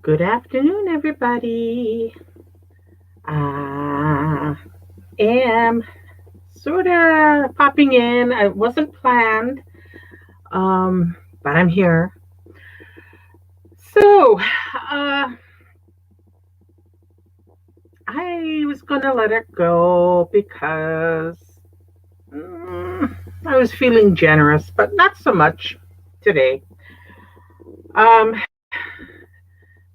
Good afternoon, everybody. I am sort of popping in. It wasn't planned, but I'm here. So, I was going to let it go because I was feeling generous, but not so much today. Um,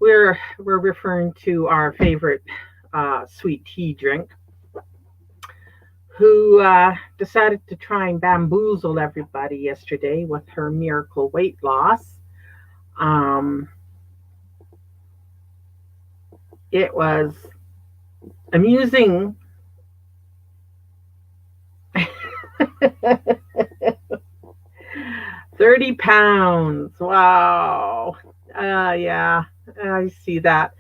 we're referring to our favorite sweet tea drink, who decided to try and bamboozle everybody yesterday with her miracle weight loss. Um, it was amusing. 30 pounds. Wow. Yeah, I see that.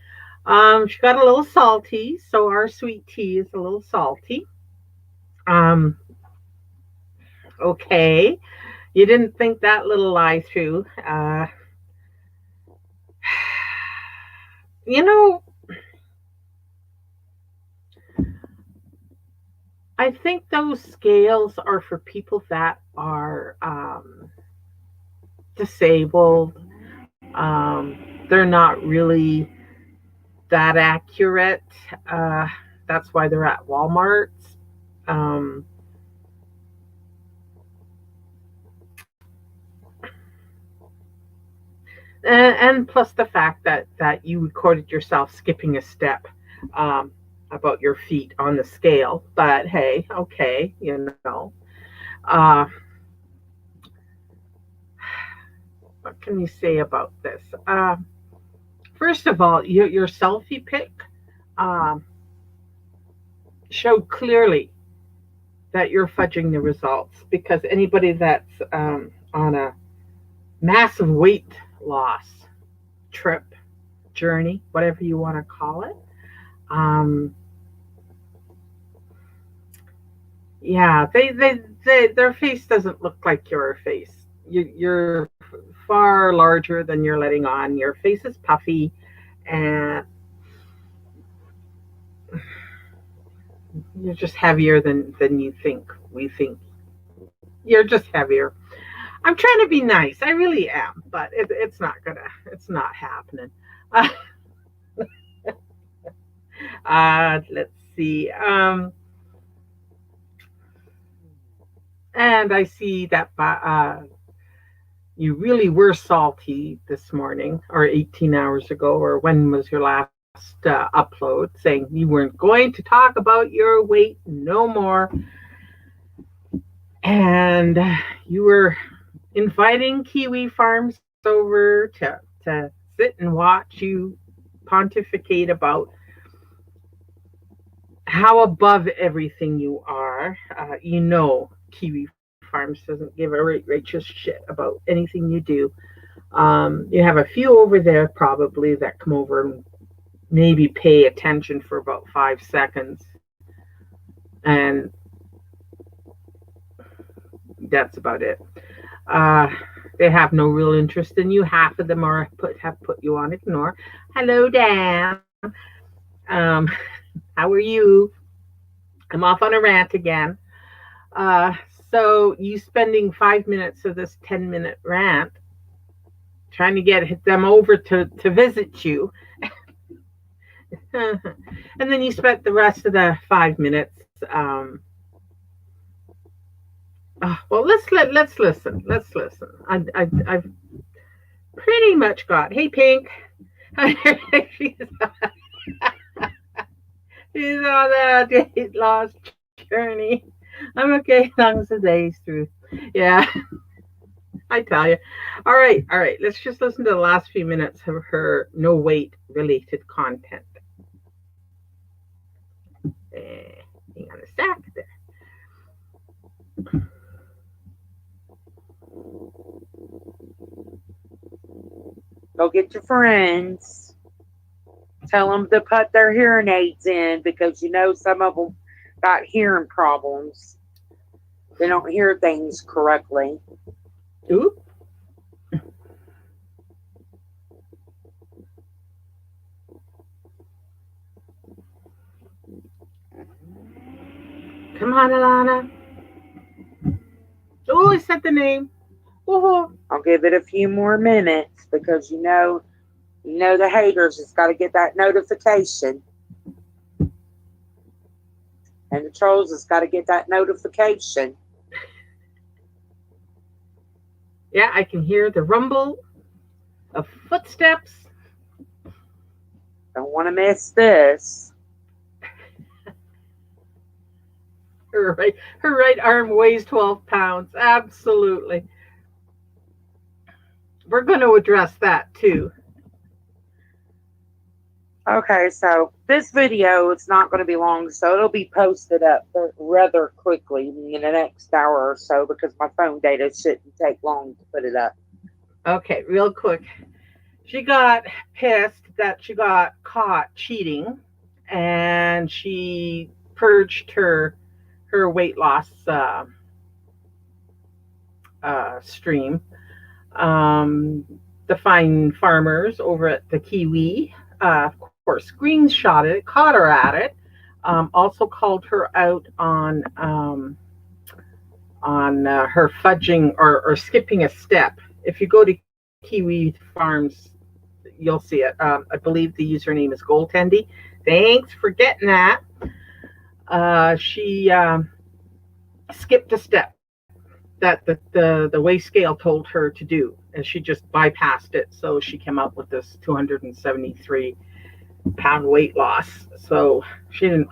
She got a little salty, so our sweet tea is a little salty. Um, okay. You didn't think that little lie through. You know, I think those scales are for people that are disabled. They're not really that accurate. Uh, that's why they're at Walmart. Um, and plus the fact that you recorded yourself skipping a step um, about your feet on the scale. But hey, okay, uh, what can you say about this? First of all, your selfie pic um, showed clearly that you're fudging the results, because anybody that's on a massive weight loss trip, journey, whatever you want to call it, um, yeah, their face doesn't look like your face. You're far larger than you're letting on. Your face is puffy, and you're just heavier than you think. We think you're just heavier. I'm trying to be nice. I really am, but it's not happening. Uh, let's see. And I see that you really were salty this morning, or 18 hours ago, or when was your last upload, saying you weren't going to talk about your weight no more. And you were inviting Kiwi Farms over to sit and watch you pontificate about how above everything you are. Kiwi Farms doesn't give a righteous shit about anything you do. You have a few over there probably that come over and maybe pay attention for about 5 seconds, and that's about it. Uh, they have no real interest in you. Half of them have put you on ignore. Hello, Dan. Um, how are you? I'm off on a rant again. Uh, so you spending 5 minutes of this 10-minute rant trying to get them over to visit you, and then you spent the rest of the 5 minutes. Well, let's listen. Let's listen. I've pretty much got. Hey, Pink. she's, she's on a weight loss journey. I'm okay as long as the day's through. Yeah, I tell you. All right. Let's just listen to the last few minutes of her no weight related content. Hang on a sec. There. Go get your friends. Tell them to put their hearing aids in because you know some of them got hearing problems. They don't hear things correctly. Oop. Come on, Alana. Oh, I said the name. Woohoo. I'll give it a few more minutes because you know the haters has got to get that notification. And the trolls has got to get that notification. Yeah, I can hear the rumble of footsteps. Don't want to miss this. Her right arm weighs 12 pounds. Absolutely. We're going to address that too. Okay, so this video is not going to be long, so it'll be posted up rather quickly in the next hour or so because my phone data shouldn't take long to put it up. Okay, real quick. She got pissed that she got caught cheating, and she purged her weight loss stream. The fine farmers over at the Kiwi, of course, screenshotted it, caught her at it. Also called her out on her fudging or skipping a step. If you go to Kiwi Farms, you'll see it. I believe the username is Goaltendy. Thanks for getting that. She skipped a step that the weigh scale told her to do, and she just bypassed it. So she came up with this 273-pound weight loss. So she didn't.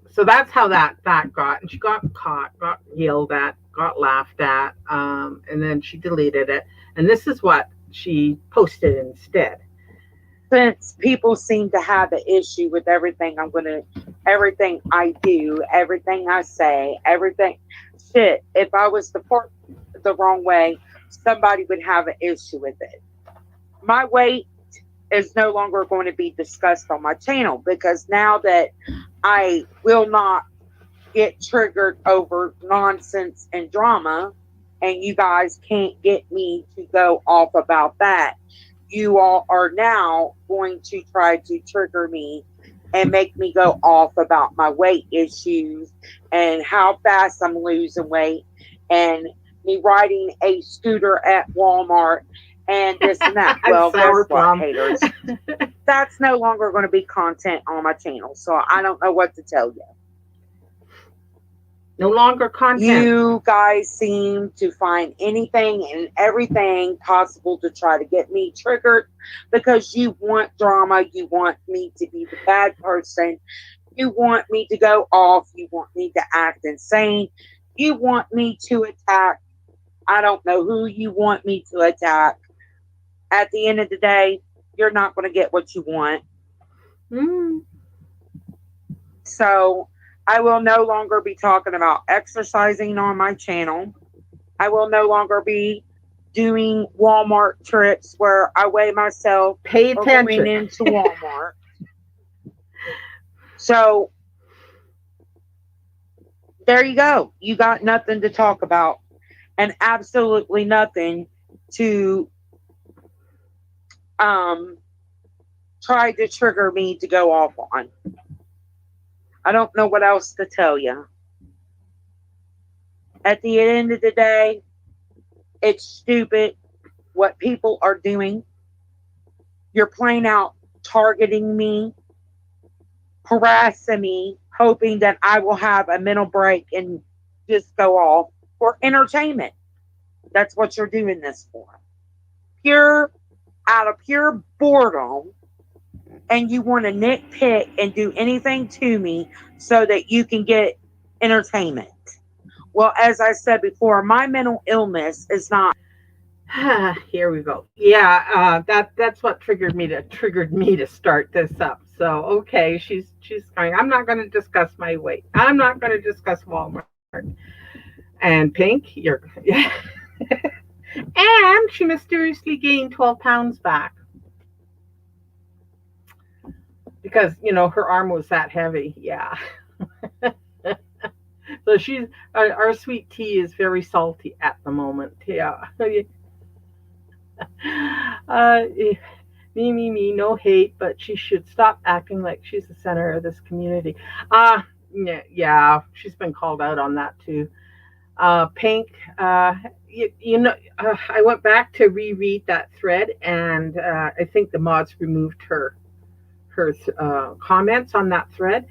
So that's how that got, and she got caught, got yelled at, got laughed at, and then she deleted it. And this is what she posted instead. Since people seem to have an issue with everything everything I do, everything I say, everything, shit, if I was to part the wrong way, somebody would have an issue with it. My weight is no longer going to be discussed on my channel because now that I will not get triggered over nonsense and drama, and you guys can't get me to go off about that, you all are now going to try to trigger me and make me go off about my weight issues and how fast I'm losing weight and me riding a scooter at Walmart and this and that. Well, guess what, haters? That's no longer going to be content on my channel, so I don't know what to tell you. No longer content. You guys seem to find anything and everything possible to try to get me triggered because you want drama. You want me to be the bad person. You want me to go off. You want me to act insane. You want me to attack. I don't know who you want me to attack. At the end of the day, you're not going to get what you want. So I will no longer be talking about exercising on my channel. I will no longer be doing Walmart trips where I weigh myself. Pay attention. Going into Walmart. So there you go. You got nothing to talk about and absolutely nothing to try to trigger me to go off on. I don't know what else to tell you. At the end of the day, it's stupid what people are doing. You're plain out targeting me, harassing me, hoping that I will have a mental break and just go off for entertainment. That's what you're doing this for. Out of pure boredom. And you want to nitpick and do anything to me so that you can get entertainment. Well, as I said before, my mental illness is not. Here we go. Yeah, that's what triggered me to start this up. So okay, she's going. I'm not going to discuss my weight. I'm not going to discuss Walmart. And Pink, yeah. And she mysteriously gained 12 pounds back. Because, her arm was that heavy. Yeah. So our sweet tea is very salty at the moment. Yeah. Me, no hate, but she should stop acting like she's the center of this community. Yeah, she's been called out on that too. Pink, I went back to reread that thread, and I think the mods removed her comments on that thread.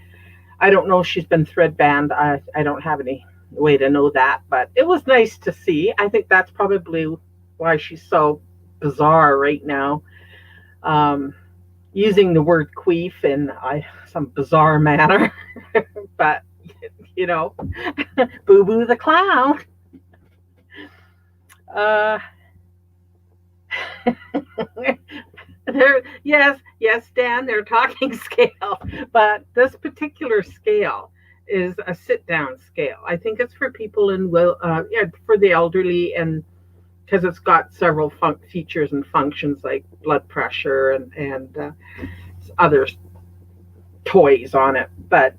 I don't know if she's been thread banned. I don't have any way to know that, but it was nice to see. I think that's probably why she's so bizarre right now, using the word queef in some bizarre manner. But, you know, Boo Boo the Clown. Uh, yes, Dan, they're talking scale, but this particular scale is a sit-down scale. I think it's for people for the elderly, and because it's got several features and functions like blood pressure and other toys on it. But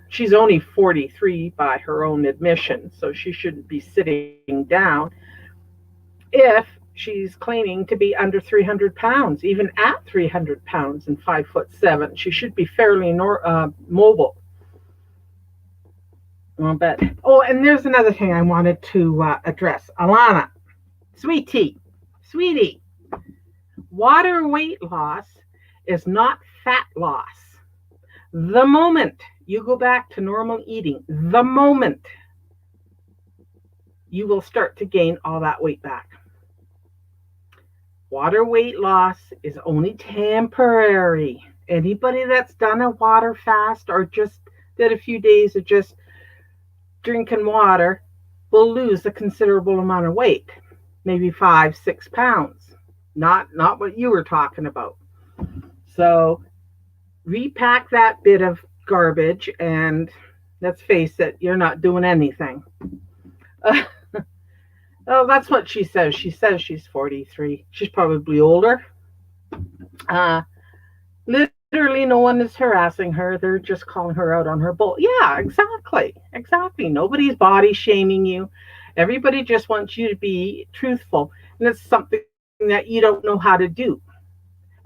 she's only 43 by her own admission, so she shouldn't be sitting down if she's claiming to be under 300 pounds. Even at 300 pounds and 5'7", she should be fairly mobile. But and there's another thing I wanted to address. Alana, sweetie, water weight loss is not fat loss. The moment you go back to normal eating, the moment you will start to gain all that weight back. Water weight loss is only temporary. Anybody that's done a water fast or just did a few days of just drinking water will lose a considerable amount of weight, maybe 5-6 pounds. Not what you were talking about. So repack that bit of garbage, and let's face it, you're not doing anything. Oh, that's what she says. She says she's 43. She's probably older. Literally, no one is harassing her. They're just calling her out on her bull. Yeah, exactly. Nobody's body shaming you. Everybody just wants you to be truthful. And it's something that you don't know how to do.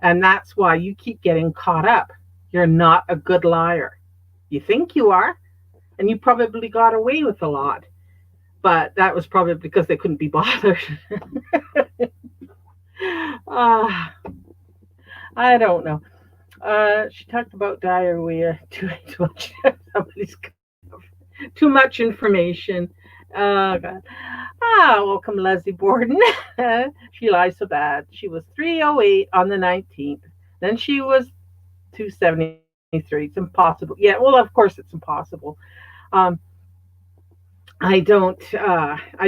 And that's why you keep getting caught up. You're not a good liar. You think you are, and you probably got away with a lot. But that was probably because they couldn't be bothered. I don't know. She talked about diarrhea. Too much information. Oh, God. Welcome, Leslie Borden. She lies so bad. She was 308 on the 19th. Then she was 273. It's impossible. Yeah, well, of course it's impossible. I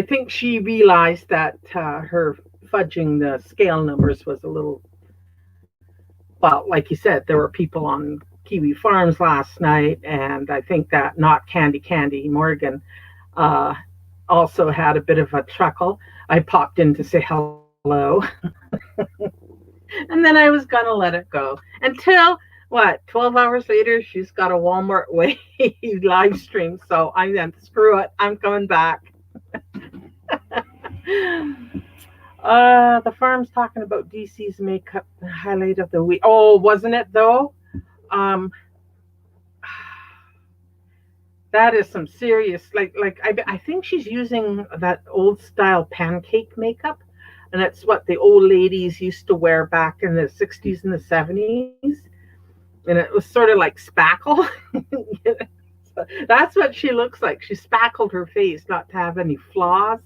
think she realized that her fudging the scale numbers was a little, well, like you said, there were people on Kiwi Farms last night, and I think that not Candy Morgan also had a bit of a chuckle. I popped in to say hello, and then I was going to let it go until, 12 hours later, she's got a Walmart Wave live stream. So I then, screw it, I'm coming back. The farm's talking about DC's makeup, the highlight of the week. Oh, wasn't it though? That is some serious, I think she's using that old style pancake makeup. And it's what the old ladies used to wear back in the 60s and the 70s. And it was sort of like spackle. So that's what she looks like. She spackled her face not to have any flaws.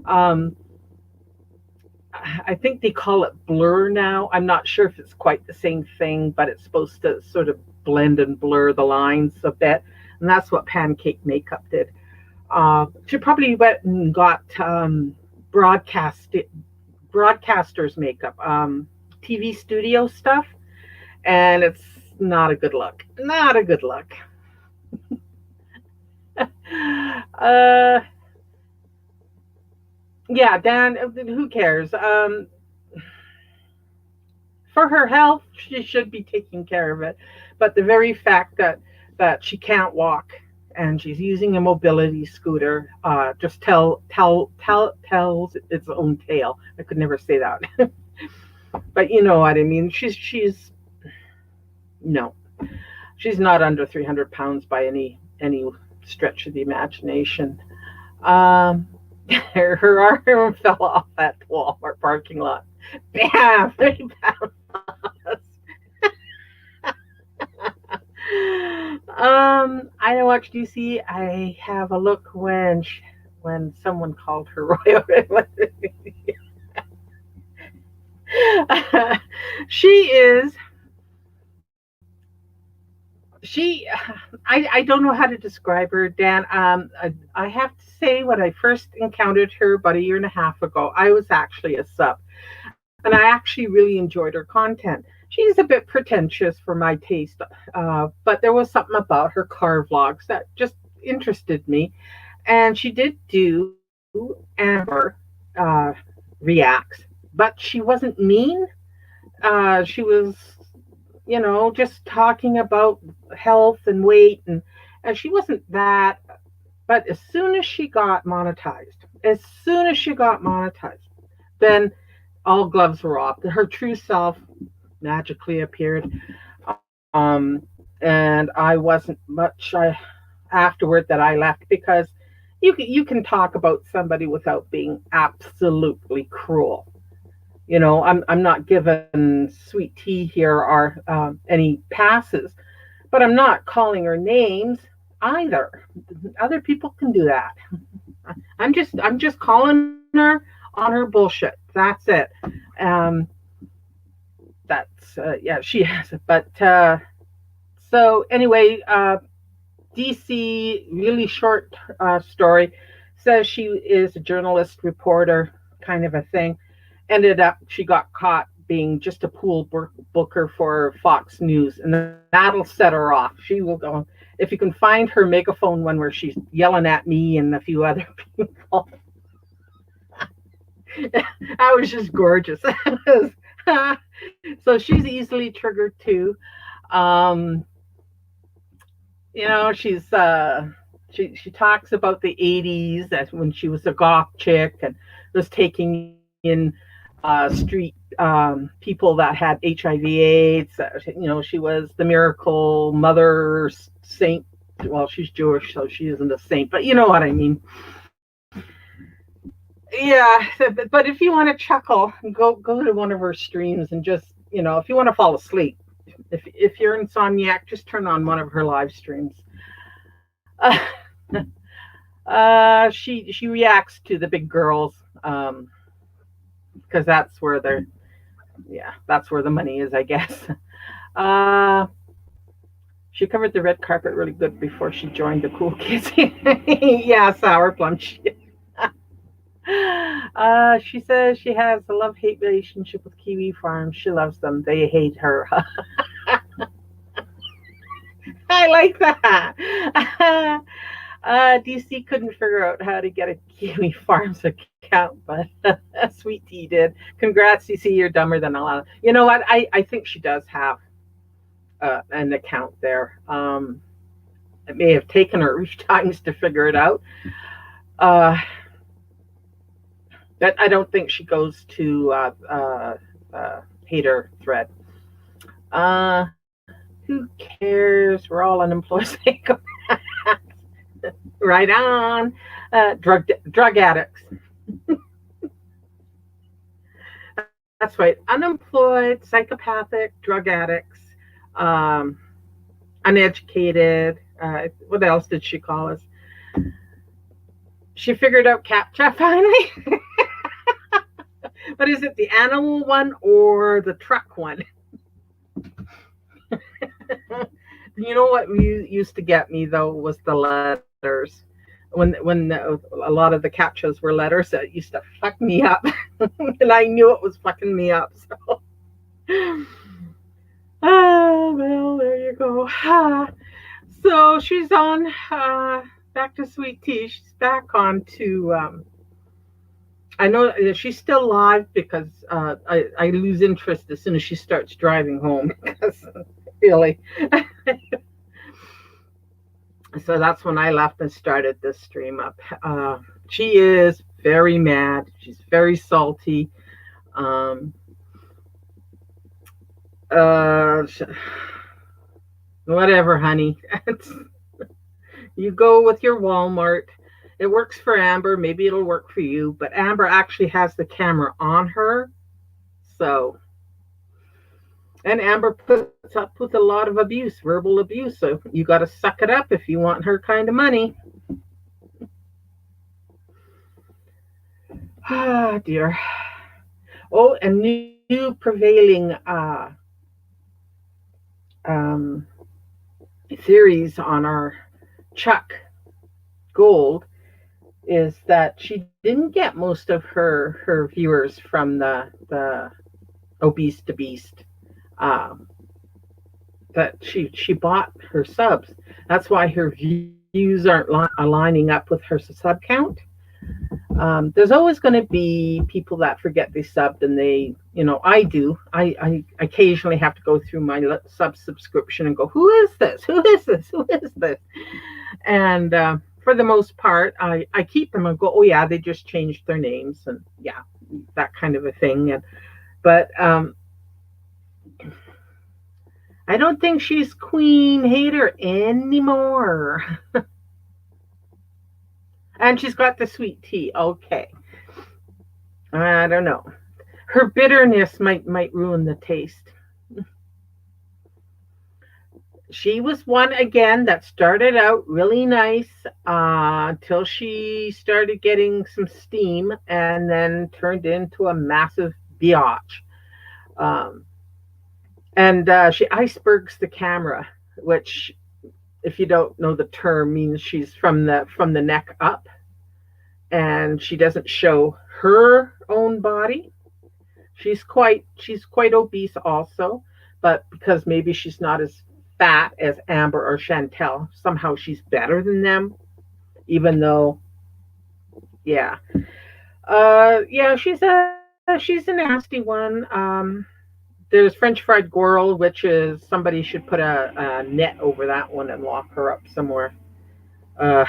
I think they call it blur now. I'm not sure if it's quite the same thing, but it's supposed to sort of blend and blur the lines a bit. And that's what pancake makeup did. She probably went and got broadcaster's makeup, TV studio stuff. And it's not a good look. Yeah, Dan, who cares? For her health, she should be taking care of it. But the very fact that she can't walk and she's using a mobility scooter just tells its own tale. I could never say that. But you know what I mean. She's no, she's not under 300 pounds by any stretch of the imagination. Um, her arm fell off at the Walmart parking lot. Bam! 30 pounds. I don't watch DC. I have a look when someone called her royal. She is she I don't know how to describe her, Dan. I have to say, when I first encountered her about a year and a half ago, I was actually a sub, and I actually really enjoyed her content. She's a bit pretentious for my taste, but there was something about her car vlogs that just interested me. And she did do Amber uh, reacts, but she wasn't mean. She was, just talking about health and weight, and she wasn't that. But as soon as she got monetized, then all gloves were off. Her true self magically appeared. Um, and I wasn't much afterward that I left, because you can talk about somebody without being absolutely cruel. I'm not given sweet tea here or any passes, but I'm not calling her names either. Other people can do that. I'm just calling her on her bullshit. That's it. Um, that's yeah, she has it. But so anyway, DC, really short story, says she is a journalist reporter kind of a thing. Ended up, she got caught being just a pool booker for Fox News, and that'll set her off. She will go, if you can find her megaphone one where she's yelling at me and a few other people. That was just gorgeous. So she's easily triggered too. Um, she's she talks about the 80s, as when she was a goth chick and was taking in street people that had HIV/AIDS. She was the miracle mother saint. Well, she's Jewish, so she isn't a saint, but you know what I mean. Yeah, but if you want to chuckle, go to one of her streams, and just, if you want to fall asleep, if you're insomniac, just turn on one of her live streams. Uh, she reacts to the big girls, because that's where the money is, I guess. Uh, she covered the red carpet really good before she joined the cool kids. Yeah, sour plum. She says she has a love-hate relationship with Kiwi Farm. She loves them. They hate her. I like that. DC couldn't figure out how to get a Kiwi Farms account, but Sweet Tea did. Congrats, DC. You're dumber than a lot. You know what? I think she does have an account there. It may have taken her times to figure it out. But I don't think she goes to hater thread. Who cares? We're all unemployed. Right on. Drug addicts. That's right. Unemployed, psychopathic, drug addicts, uneducated. What else did she call us? She figured out CAPTCHA finally. But is it the animal one or the truck one? You know what used to get me though was the letters. When a lot of the CAPTCHAs were letters, that used to fuck me up, and I knew it was fucking me up. So, well, there you go. So she's on back to Sweet Tea. She's back on to. I know she's still live, because I lose interest as soon as she starts driving home. Because really. So that's when I left and started this stream up. She is very mad. She's very salty. Uh, whatever, honey. You go with your Walmart. It works for Amber. Maybe it'll work for you. But Amber actually has the camera on her. So, and Amber puts up with a lot of abuse, verbal abuse. So you got to suck it up if you want her kind of money. Ah, dear. Oh, and new prevailing um, theories on our Chuck Gold is that she didn't get most of her viewers from the obese to beast. That she bought her subs. That's why her views aren't aligning up with her sub count. There's always going to be people that forget they subbed, and they, I do. I occasionally have to go through my sub subscription and go, who is this? Who is this? Who is this? And for the most part, I keep them and go, oh yeah, they just changed their names, and yeah, that kind of a thing. But I don't think she's Queen Hater anymore. And she's got the sweet tea. Okay. I don't know. Her bitterness might ruin the taste. She was one again that started out really nice until she started getting some steam and then turned into a massive biatch. And she icebergs the camera, which, if you don't know the term, means she's from the neck up, and she doesn't show her own body. She's quite obese also, but because maybe she's not as fat as Amber or Chantel, somehow she's better than them, even though, yeah, she's a nasty one. There's French fried girl, which is somebody should put a net over that one and lock her up somewhere. Yeah.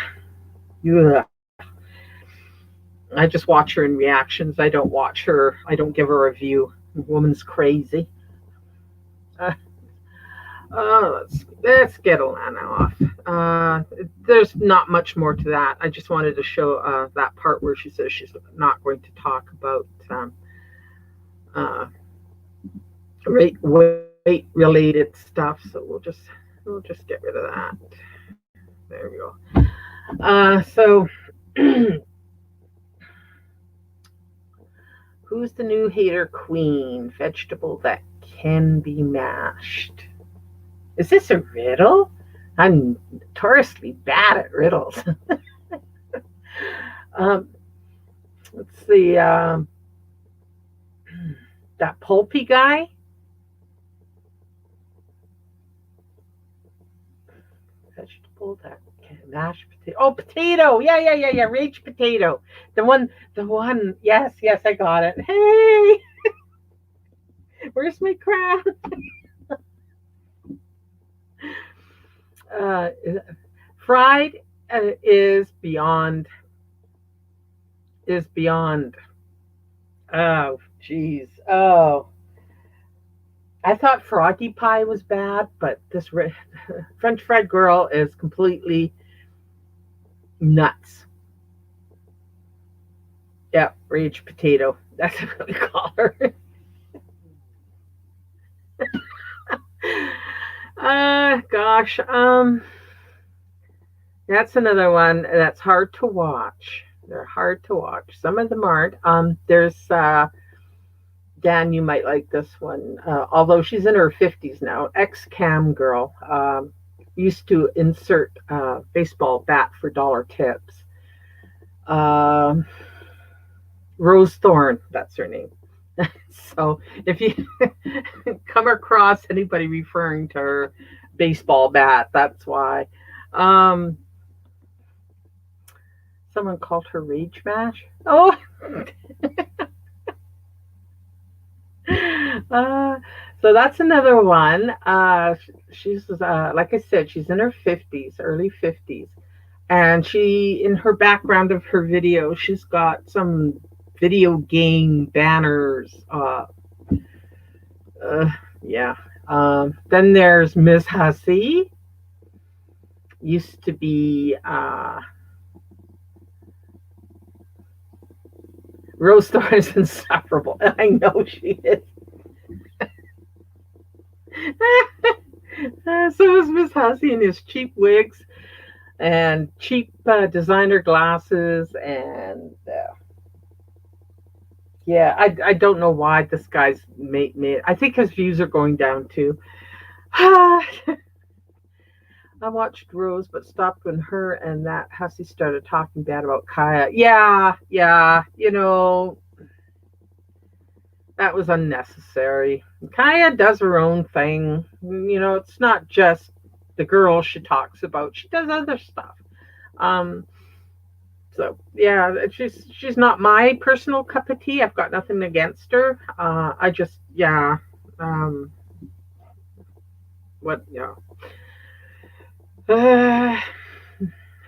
I just watch her in reactions. I don't watch her. I don't give her a review. The woman's crazy. Let's get Alana off. There's not much more to that. I just wanted to show that part where she says she's not going to talk about weight related stuff. So we'll just get rid of that. There we go. So who's the new hater queen? Vegetable that can be mashed. Is this a riddle? I'm notoriously bad at riddles. Let's see. That pulpy guy. Vegetable that can mash potato. Oh, potato. Yeah. Rage potato. The one. Yes, I got it. Hey, where's my crown? Fried is beyond. Oh, jeez. Oh, I thought Froggy Pie was bad, but this French fried girl is completely nuts. Yeah, rage potato. That's what we call her. Gosh. That's another one that's hard to watch. They're hard to watch. Some of them aren't. There's Dan, you might like this one. Although she's in her 50s now, ex-cam girl. Used to insert baseball bat for dollar tips. Rose Thorne, that's her name. So if you come across anybody referring to her baseball bat, that's why. Someone called her Rage Mash. Oh. So that's another one. She's like I said, she's in her 50s, early 50s, and she, in her background of her video, she's got some video game banners. Yeah, Then there's Ms. Hussey. Used to be Rose Thorne is insufferable. I know she is. So is Miss Hussey and his cheap wigs and cheap designer glasses. And yeah, I don't know why this guy's made. I think his views are going down too. I watched Rose, but stopped when her and that Hussey started talking bad about Kaya. Yeah, that was unnecessary. Kaya does her own thing. It's not just the girl she talks about. She does other stuff. Um, so yeah, she's not my personal cup of tea. I've got nothing against her. I just yeah. What yeah.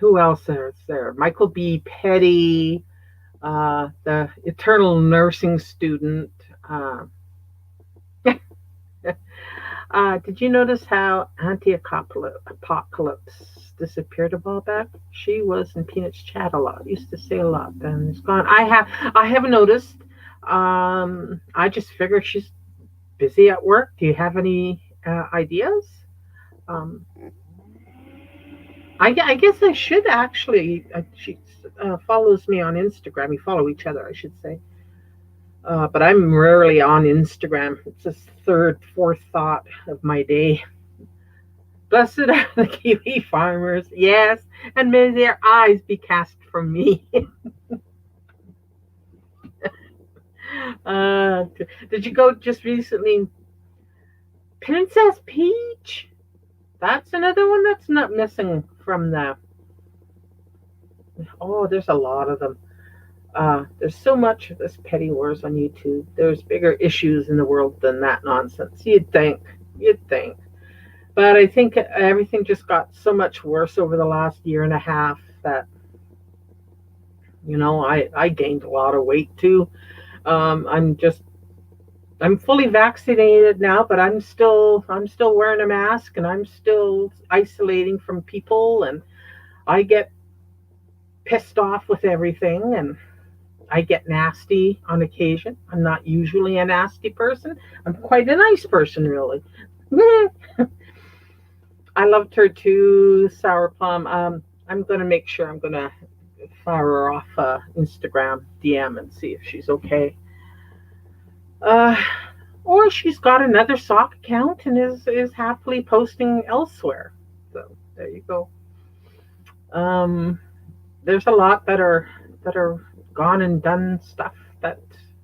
Who else is there? Michael B. Petty, the eternal nursing student. Did you notice how Anti-Apocalypse disappeared a while back? She was in Peanuts chat a lot. Used to say a lot, and it's gone. I haven't noticed. I just figured she's busy at work. Do you have any ideas? Um, I guess I should actually. She follows me on Instagram. We follow each other, I should say. But I'm rarely on Instagram. It's this third, fourth thought of my day. Blessed are the kiwi farmers, yes, and may their eyes be cast from me. uh, did you go just recently? Princess Peach? That's another one that's not missing from the. Oh, there's a lot of them. There's so much of this petty wars on YouTube. There's bigger issues in the world than that nonsense. You'd think. But I think everything just got so much worse over the last year and a half that, I gained a lot of weight too. I'm fully vaccinated now, but I'm still wearing a mask and I'm still isolating from people, and I get pissed off with everything, and I get nasty on occasion. I'm not usually a nasty person. I'm quite a nice person, really. I loved her too, Sour Plum. I'm going to make sure I'm going to fire her off Instagram DM and see if she's okay. Uh, or she's got another sock account and is happily posting elsewhere. So there you go. There's a lot that are gone and done stuff that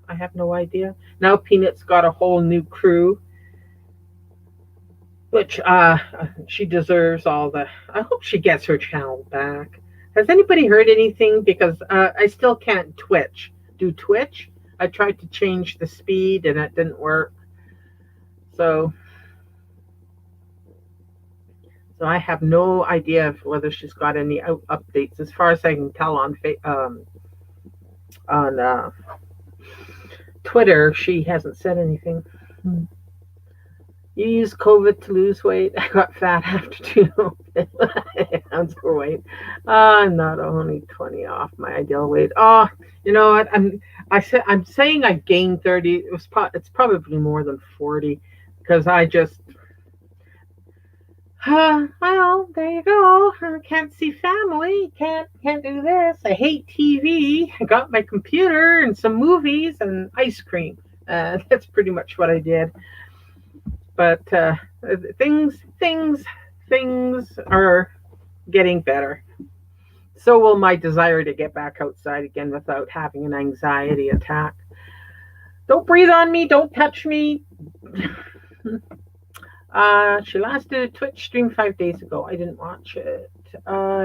I have no idea. Now Peanut's got a whole new crew, which she deserves all the. I hope she gets her channel back. Has anybody heard anything? Because I still can't do Twitch. I tried to change the speed and it didn't work. So I have no idea whether she's got any updates. As far as I can tell on Twitter, she hasn't said anything. You use COVID to lose weight. I got fat after 2 pounds overweight. I'm not only 20 off my ideal weight. Oh, you know what? I'm saying I gained 30. It's probably more than 40 because I just. Well, there you go. I can't see family. Can't do this. I hate TV. I got my computer and some movies and ice cream. That's pretty much what I did. But things are getting better. So will my desire to get back outside again without having an anxiety attack. Don't breathe on me. Don't touch me. She last did a Twitch stream 5 days ago. I didn't watch it.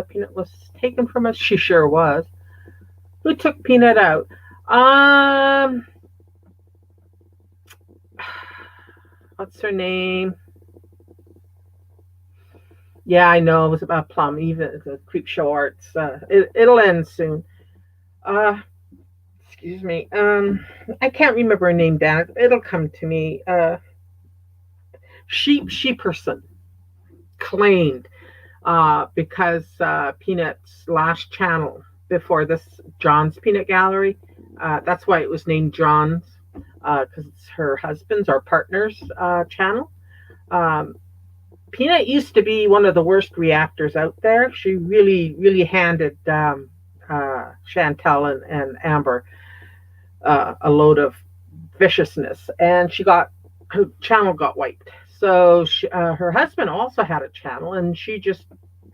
Peanut was taken from us. She sure was. Who took Peanut out? What's her name? Yeah, I know. It was about Plum. Even the Creep Show Arts. It'll end soon. Excuse me. I can't remember her name, Dan. It'll come to me. Sheeperson claimed because Peanut's last channel before this, John's Peanut Gallery, that's why it was named John's, because it's her husband's or partner's channel. Peanut used to be one of the worst reactors out there. She really handed Chantel and Amber a load of viciousness, and her channel got wiped. So her husband also had a channel, and she just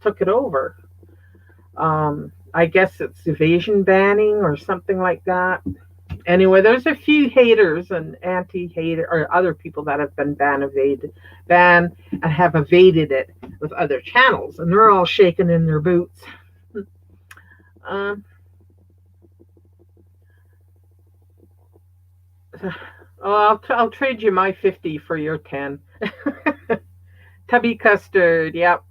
took it over. I guess it's evasion banning or something like that. Anyway, there's a few haters and anti-hater or other people that have been banned and have evaded it with other channels, and they're all shaking in their boots. I'll trade you my 50 for your 10. Tubby Custard, yep.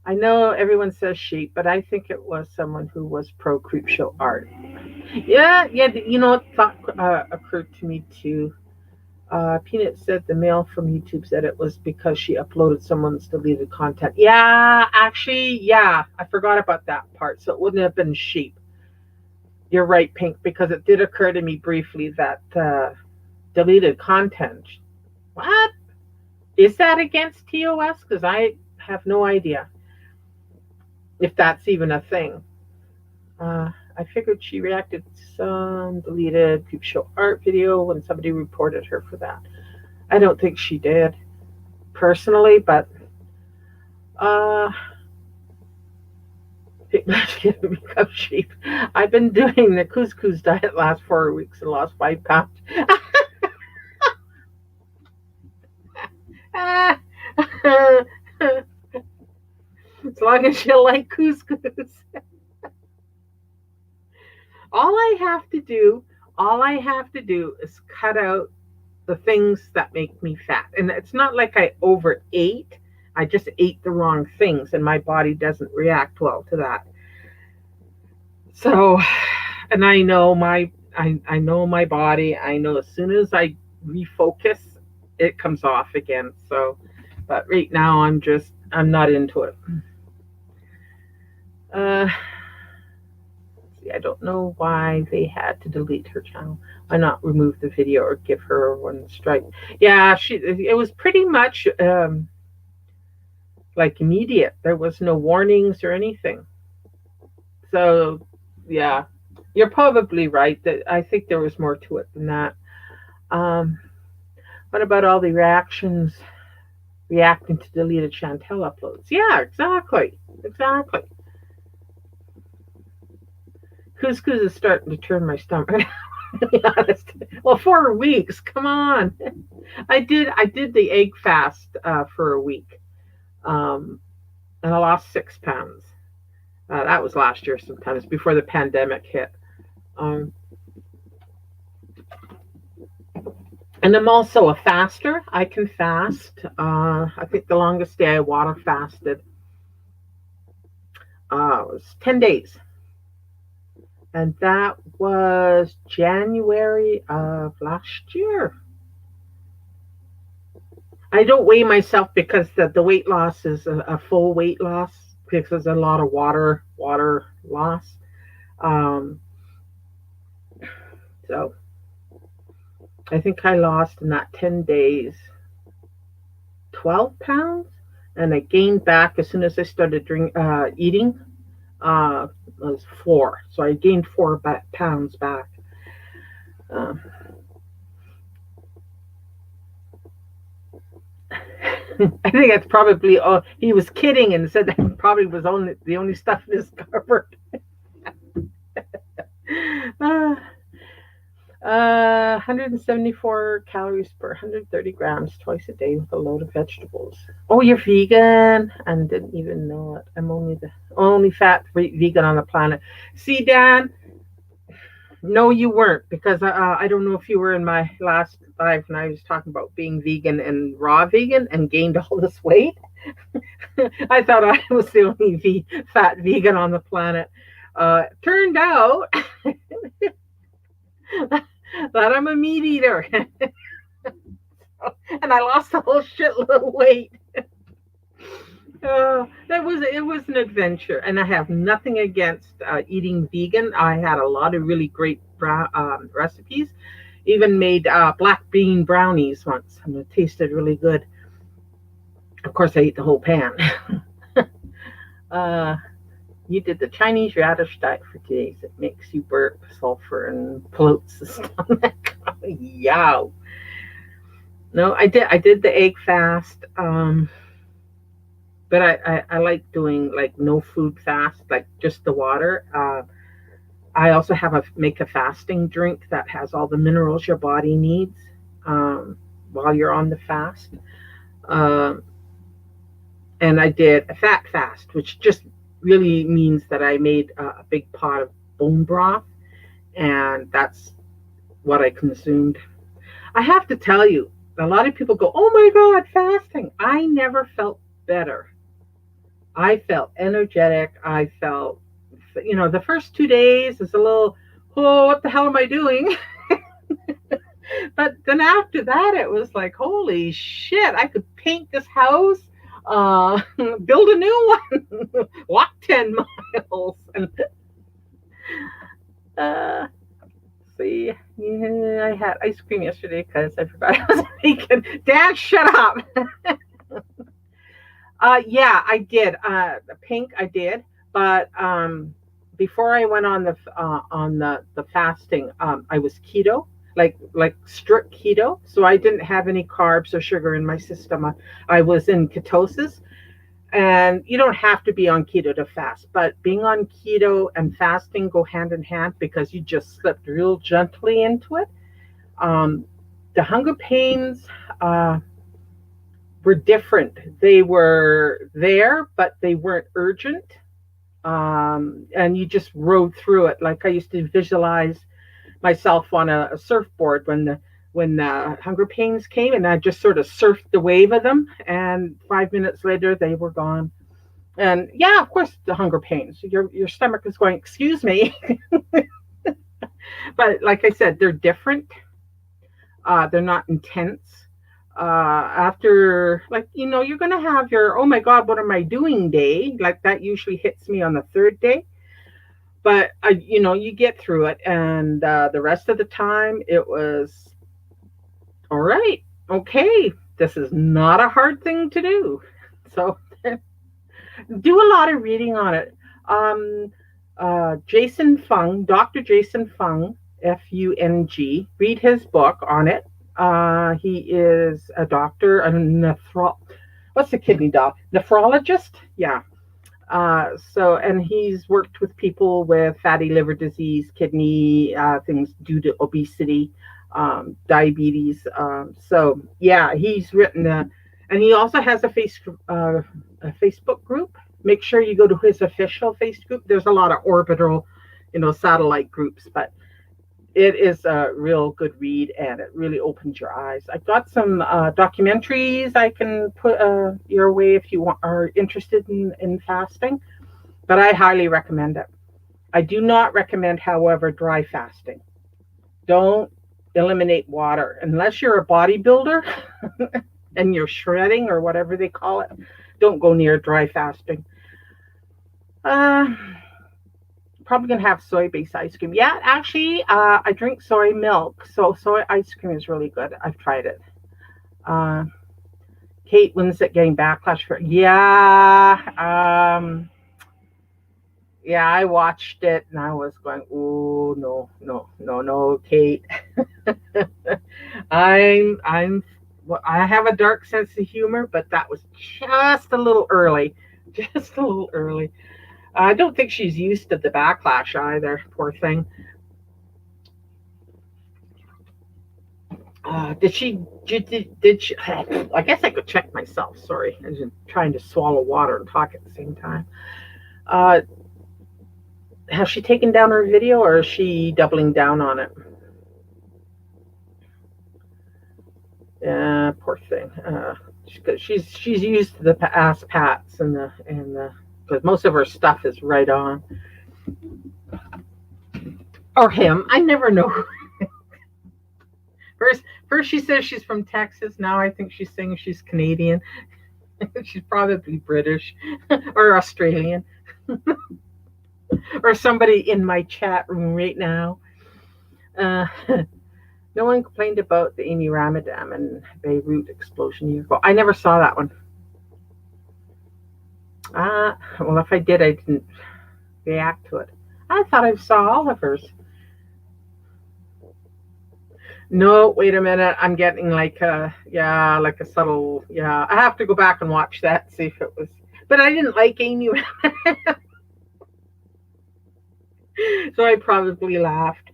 I know everyone says sheep, but I think it was someone who was pro Creepshow art. Yeah, you know what thought occurred to me too. Peanut said the mail from YouTube said it was because she uploaded someone's deleted content. Yeah, actually, yeah, I forgot about that part. So it wouldn't have been sheep. You're right, Pink, because it did occur to me briefly that deleted content. What? Is that against TOS? Because I have no idea if that's even a thing. I figured she reacted to some deleted Creepshow art video when somebody reported her for that. I don't think she did personally, but become sheep. I've been doing the couscous diet last 4 weeks and lost 5 pounds. As long as you like couscous. All I have to do is cut out the things that make me fat. And it's not like I overate. I just ate the wrong things and my body doesn't react well to that. So, and I know my body. I know as soon as I refocus, it comes off again. So, but right now I'm not into it. I don't know why they had to delete her channel. Why not remove the video or give her one strike? Yeah, it was pretty much like immediate. There was no warnings or anything. So, yeah, you're probably right. I think there was more to it than that. What about all the reacting to deleted Chantel uploads? Yeah, exactly. Couscous is starting to turn my stomach. To be honest. Well, 4 weeks. Come on. I did the egg fast for a week, and I lost 6 pounds. That was last year, sometimes before the pandemic hit. And I'm also a faster. I can fast. I think the longest day I water fasted was 10 days. And that was January of last year. I don't weigh myself because the weight loss is a full weight loss because there's a lot of water loss. So I think I lost in that 10 days 12 pounds, and I gained back as soon as I started eating. Was 4, so I gained 4 pounds back. I think that's probably he was kidding and said that probably was the only stuff in his cupboard. 174 calories per 130 grams twice a day with a load of vegetables. Oh, you're vegan? And didn't even know it. I'm only the only fat vegan on the planet. See, Dan? No, you weren't, because I don't know if you were in my last live and I was talking about being vegan and raw vegan and gained all this weight. I thought I was the only fat vegan on the planet. Turned out that I'm a meat eater. And and I lost a whole shitload of weight. It was an adventure, and I have nothing against eating vegan. I had a lot of really great recipes. Even made black bean brownies once, and it tasted really good. Of course, I ate the whole pan. uh, you did the Chinese radish diet for days. It makes you burp sulfur and bloats the stomach. Yeah. No, I did. I did the egg fast. But I like doing like no food fast, like just the water. I also make a fasting drink that has all the minerals your body needs while you're on the fast. Um, and I did a fat fast, which just really means that I made a big pot of bone broth, and that's what I consumed. I have to tell you, a lot of people go, "Oh my God, fasting!" I never felt better. I felt energetic. I felt, the first 2 days is a little, oh, what the hell am I doing? But then after that, it was like, holy shit, I could paint this house, build a new one, walk 10 miles. And see, yeah, I had ice cream yesterday because I forgot I was vegan. Dad, shut up. Yeah, I did. The pink, I did, but before I went on the fasting, I was keto, like strict keto. So I didn't have any carbs or sugar in my system. I was in ketosis, and you don't have to be on keto to fast, but being on keto and fasting go hand in hand because you just slipped real gently into it. The hunger pains. Were different. They were there, but they weren't urgent. And you just rode through it. Like I used to visualize myself on a surfboard when the hunger pains came, and I just sort of surfed the wave of them. And 5 minutes later, they were gone. And yeah, of course, the hunger pains. Your stomach is going, excuse me. But like I said, they're different. They're not intense. After, like, you're going to have your, oh my God, what am I doing day? Like that usually hits me on the third day. But, you get through it. And the rest of the time, it was, all right, okay, this is not a hard thing to do. So do a lot of reading on it. Jason Fung, Dr. Jason Fung, Fung, read his book on it. He is a doctor, what's the kidney doc? Nephrologist? Yeah. And he's worked with people with fatty liver disease, kidney things due to obesity, diabetes. Yeah, he's written and he also has a Facebook group. Make sure you go to his official Facebook group. There's a lot of orbital, satellite groups, but it is a real good read, and it really opens your eyes. I've got some documentaries I can put your way if you are interested in fasting, but I highly recommend it. I do not recommend, however, dry fasting. Don't eliminate water unless you're a bodybuilder and you're shredding or whatever they call it. Don't go near dry fasting. Probably gonna have soy-based ice cream. Yeah, actually, I drink soy milk, so soy ice cream is really good. I've tried it. Kate Winslet getting backlash for yeah. Yeah, I watched it and I was going, oh no, Kate. I have a dark sense of humor, but that was just a little early. Just a little early. I don't think she's used to the backlash either. Poor thing. Did she? I guess I could check myself. Sorry, I was trying to swallow water and talk at the same time. Has she taken down her video, or is she doubling down on it? Yeah, poor thing. She's used to the ass pats and the. Because most of her stuff is right on. Or him. I never know. First she says she's from Texas. Now I think she's saying she's Canadian. She's probably British or Australian or somebody in my chat room right now. Uh, no one complained about the Amy Ramadan and Beirut explosion years ago. I never saw that one. Well, if I did, I didn't react to it. I thought I saw all of hers. No, wait a minute. I'm getting like a subtle, yeah. I have to go back and watch that, see if it was. But I didn't like Amy, so I probably laughed.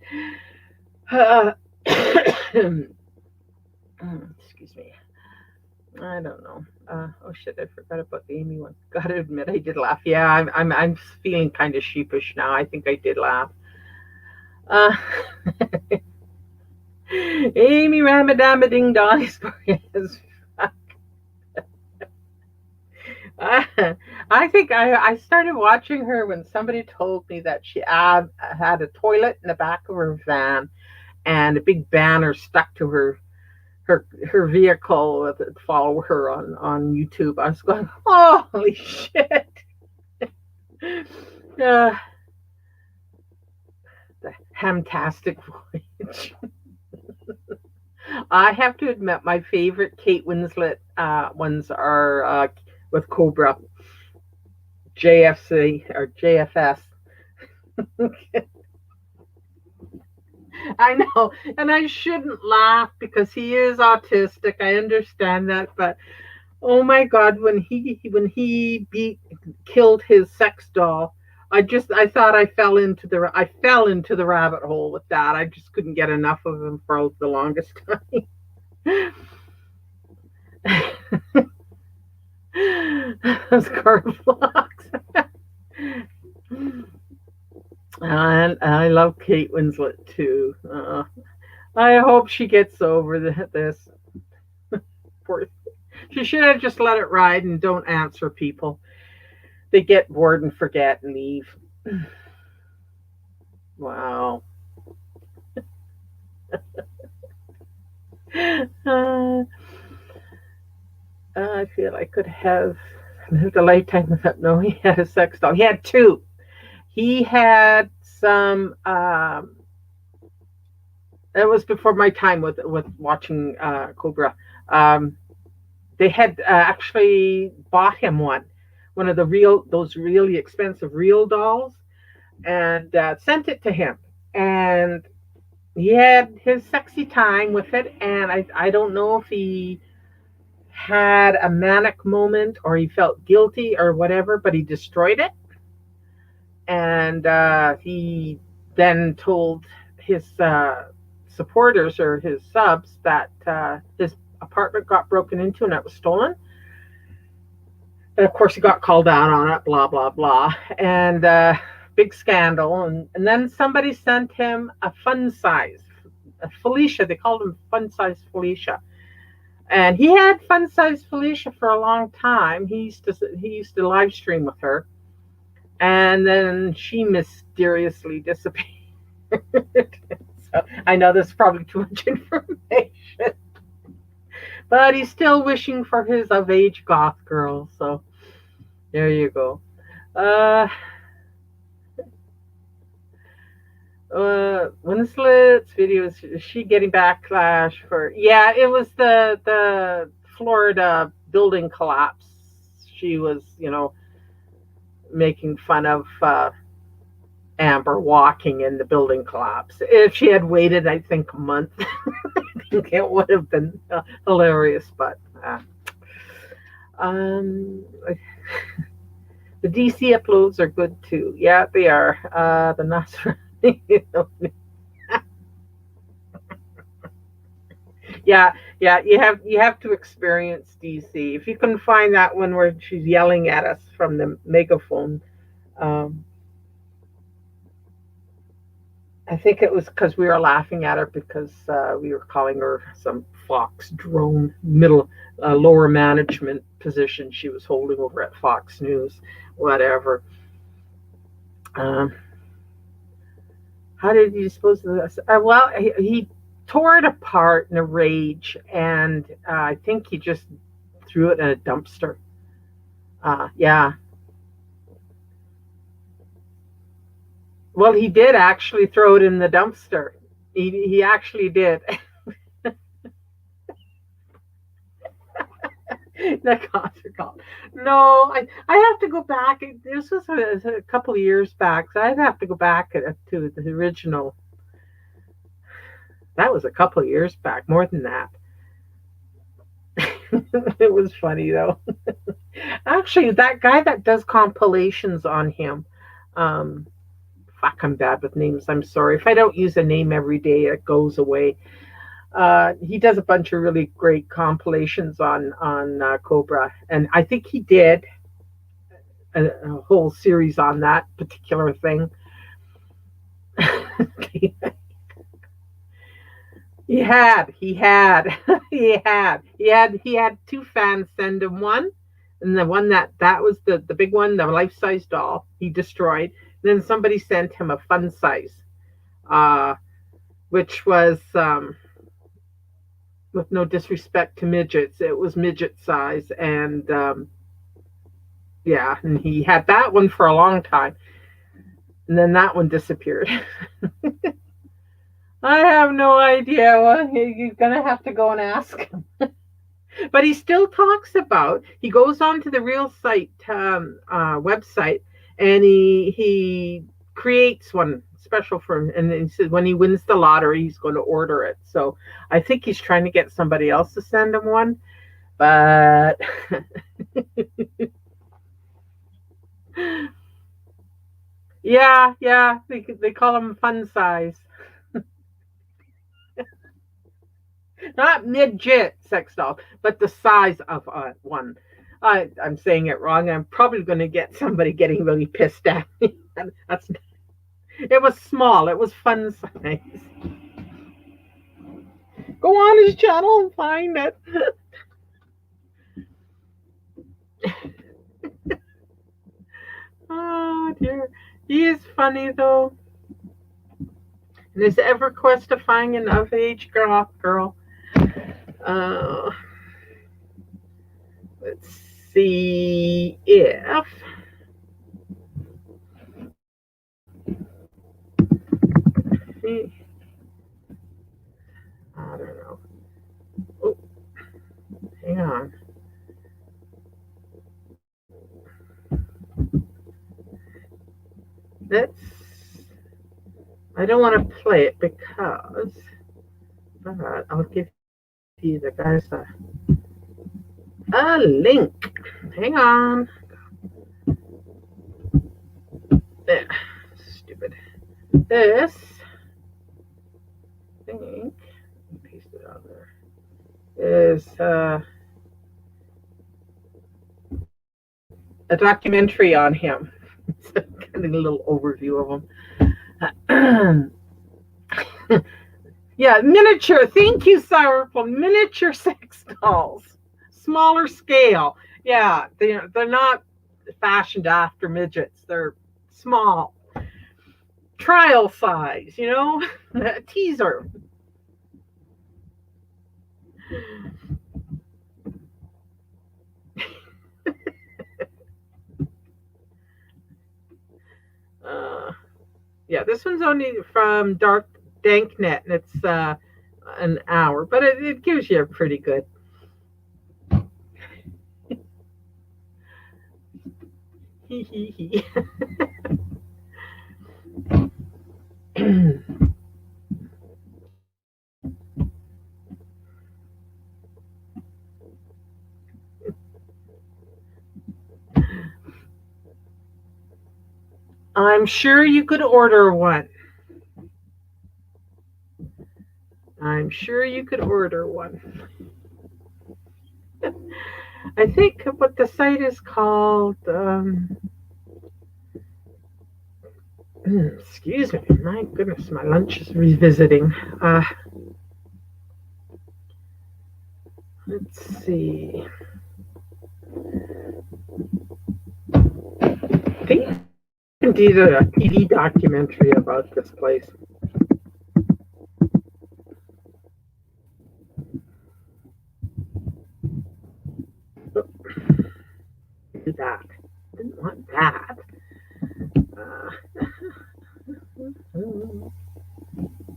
Excuse me. I don't know. Oh shit! I forgot about the Amy one. Gotta admit, I did laugh. Yeah, I'm feeling kind of sheepish now. I think I did laugh. Uh, Amy Ramadan Ding Dong is I think I started watching her when somebody told me that she had a toilet in the back of her van and a big banner stuck to her vehicle that follow her on YouTube. I was going, holy shit. The hamtastic voyage. I have to admit, my favorite Kate Winslet ones are with Cobra, JFC or JFS. I know, and I shouldn't laugh because he is autistic. I understand that, but oh my God, when he killed his sex doll, I thought I fell into the rabbit hole with that. I just couldn't get enough of him for the longest time. Those card blocks. And I love Kate Winslet too. I hope she gets over this. She should have just let it ride and don't answer people. They get bored and forget and leave. Wow. I feel I could have lived a lifetime without knowing he had a sex doll. He had two. He had some. It was before my time with watching Cobra. They had actually bought him one of those really expensive real dolls, and sent it to him. And he had his sexy time with it. And I don't know if he had a manic moment or he felt guilty or whatever, but he destroyed it. And he then told his supporters or his subs that his apartment got broken into and it was stolen. And of course, he got called out on it, blah, blah, blah. And big scandal. And then somebody sent him a fun size, Felicia. They called him Fun Size Felicia. And he had Fun Size Felicia for a long time. He used to live stream with her. And then she mysteriously disappeared. So I know this is probably too much information. But he's still wishing for his of-age goth girl. So there you go. Winslet's videos, is she getting backlash for? Yeah, it was the Florida building collapse. She was, making fun of Amber walking in the building collapse. If she had waited, I think, a month, I think it would have been hilarious. But the DC uploads are good too. Yeah, they are. The Nasrani. Yeah, you have to experience DC. If you can find that one where she's yelling at us from the megaphone, I think it was because we were laughing at her because we were calling her some Fox drone lower management position she was holding over at Fox News, whatever. How did he dispose of this? Well, he tore it apart in a rage, and I think he just threw it in a dumpster. Yeah. Well, he did actually throw it in the dumpster. He actually did. The concert call. No, I have to go back. This was a couple of years back, so I'd have to go back to the original. That was a couple of years back, more than that. It was funny though. Actually, that guy that does compilations on him, um, fuck, I'm bad with names. I'm sorry. If I don't use a name every day, it goes away. He does a bunch of really great compilations on Cobra, and I think he did a whole series on that particular thing. he had, he had, he had two fans send him one, and the one that was the big one, the life size doll, he destroyed. Then somebody sent him a fun size, which was. With no disrespect to midgets, it was midget size, and yeah, and he had that one for a long time, and then that one disappeared. I have no idea. Well, you're gonna have to go and ask him. But he still talks about. He goes onto the Real Site website, and he creates one special for him, and he said when he wins the lottery, he's going to order it. So I think he's trying to get somebody else to send him one, but yeah, they call him fun size, not midget sex doll, but the size of one. I'm saying it wrong. I'm probably going to get somebody getting really pissed at me. That's. It was small. It was fun size. Go on his channel and find it. Oh dear. He is funny though. And his EverQuest of finding an of-age girl. Let's see if. I don't know. Oh, hang on. I don't want to play it because I'll give you the guys a link. Hang on. There. Stupid. This. I think. Paste it on there. Is a documentary on him. It's kind of a little overview of him. Yeah, miniature. Thank you, Cyril. Miniature sex dolls, smaller scale. Yeah, they're not fashioned after midgets. They're small, trial size. A teaser. Yeah, this one's only from Danknet, and it's an hour, but it gives you a pretty good. I'm sure you could order one. I'm sure you could order one. I think what the site is called, excuse me, my goodness, my lunch is revisiting. Let's see. I think indeed a TV documentary about this place. do that. Didn't want that. Uh,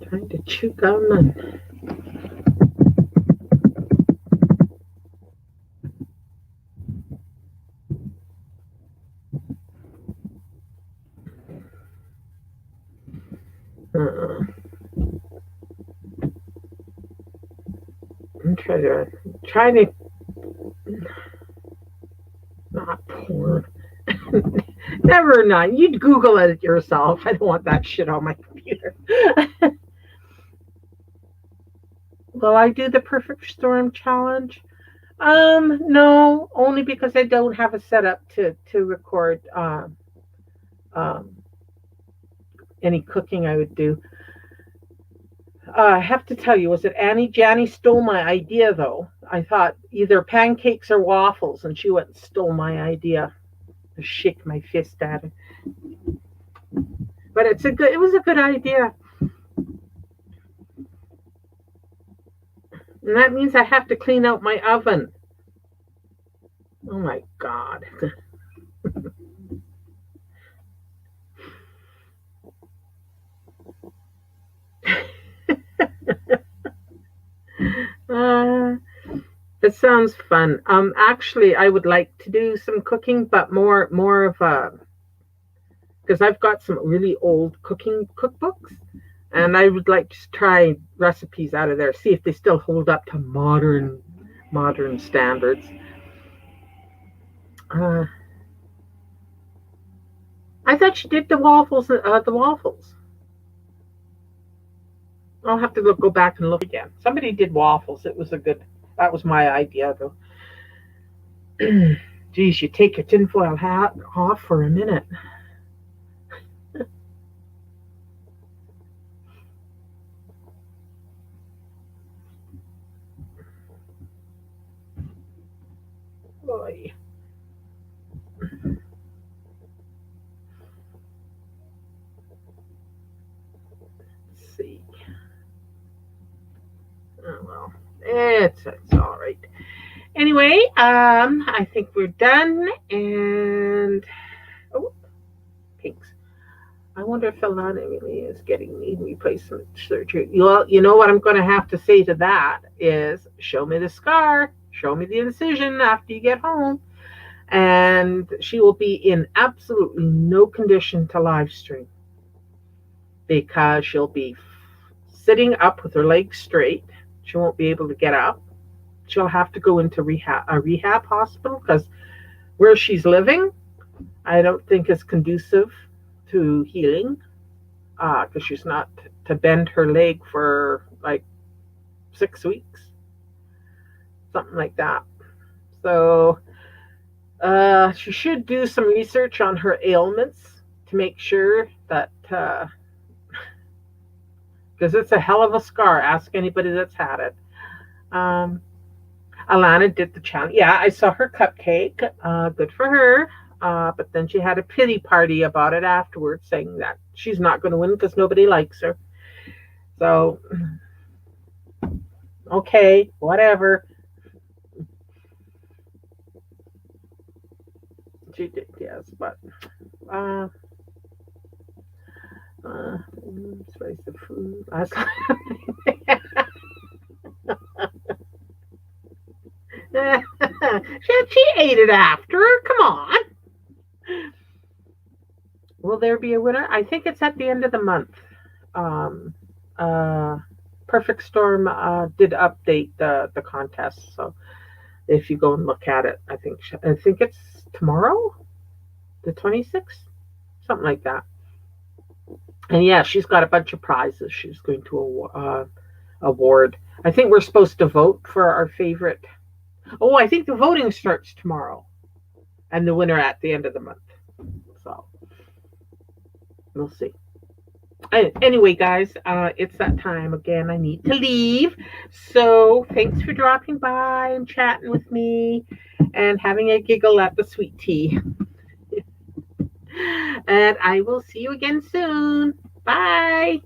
trying to chew gum and I'm trying to not porn. Never mind. You'd Google it yourself. I don't want that shit on my computer. Will I do the Perfect Storm challenge? No, only because I don't have a setup to record um, any cooking I would do. I have to tell you, was it Annie? Janny stole my idea, though. I thought either pancakes or waffles, and she went and stole my idea. I shake my fist at her. But it was a good idea. And that means I have to clean out my oven. Oh my God. It sounds fun. Actually, I would like to do some cooking, but more of a, because I've got some really old cooking cookbooks, and I would like to try recipes out of there, see if they still hold up to modern standards. I thought she did the waffles. I'll have to go back and look again. Somebody did waffles. That was my idea, though. Geez, you take your tinfoil hat off for a minute. Boy. Let's see. Oh, well, it's all right. Anyway, I think we're done. And pinks. I wonder if Alana really is getting knee replacement surgery. Well, you know what I'm going to have to say to that is, show me the scar, show me the incision after you get home, and she will be in absolutely no condition to live stream because she'll be sitting up with her legs straight. She won't be able to get up. She'll have to go into a rehab hospital because where she's living, I don't think is conducive to healing, because she's not to bend her leg for like 6 weeks, something like that. So she should do some research on her ailments to make sure that, because it's a hell of a scar. Ask anybody that's had it. Alana did the challenge. Yeah, I saw her cupcake. Good for her. But then she had a pity party about it afterwards, saying that she's not going to win because nobody likes her. So, okay, whatever. She did, yes, but spice the food. She ate it after. Come on. Will there be a winner? I think it's at the end of the month. Perfect Storm did update the contest, so if you go and look at it, I think it's tomorrow, the 26th, something like that. And yeah, she's got a bunch of prizes she's going to award. I think we're supposed to vote for our favorite. Oh, I think the voting starts tomorrow, and the winner at the end of the month. So we'll see. Anyway, guys, it's that time again. I need to leave. So thanks for dropping by and chatting with me and having a giggle at the sweet tea. And I will see you again soon. Bye.